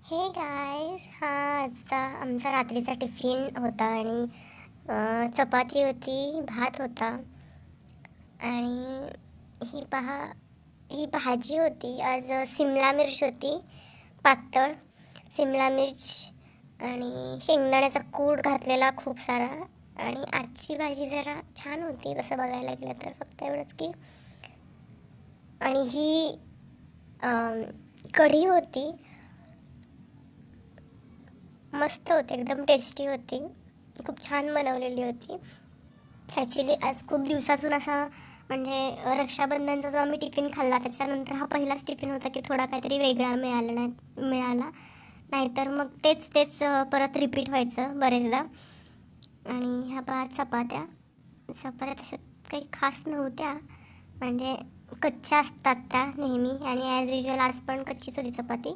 हे गाईज, हा आजचा आमचा रात्रीचा टिफिन होता आणि चपाती होती, भात होता आणि ही भाजी होती. आज सिमला मिर्च होती, पातळ सिमला मिर्च आणि शेंगदाण्याचा कूट घातलेला खूप सारा. आणि आजची भाजी जरा छान होती तसं बघायला गेलं तर, फक्त एवढंच की. आणि ही कढी होती, मस्त होती, एकदम टेस्टी होती, खूप छान बनवलेली होती. ॲक्च्युली आज खूप दिवसातून असा म्हणजे रक्षाबंधनचा जो आम्ही टिफिन खाल्ला त्याच्यानंतर हा पहिलाच टिफिन होता की थोडा काहीतरी वेगळा मिळाला. नाहीतर मग तेच तेच परत रिपीट व्हायचं बरेचदा. आणि ह्या चपात्या चपात्या तशा काही खास नव्हत्या, म्हणजे कच्च्या असतात त्या नेहमी, आणि ॲज युजल आज पण कच्चीच होती चपाती.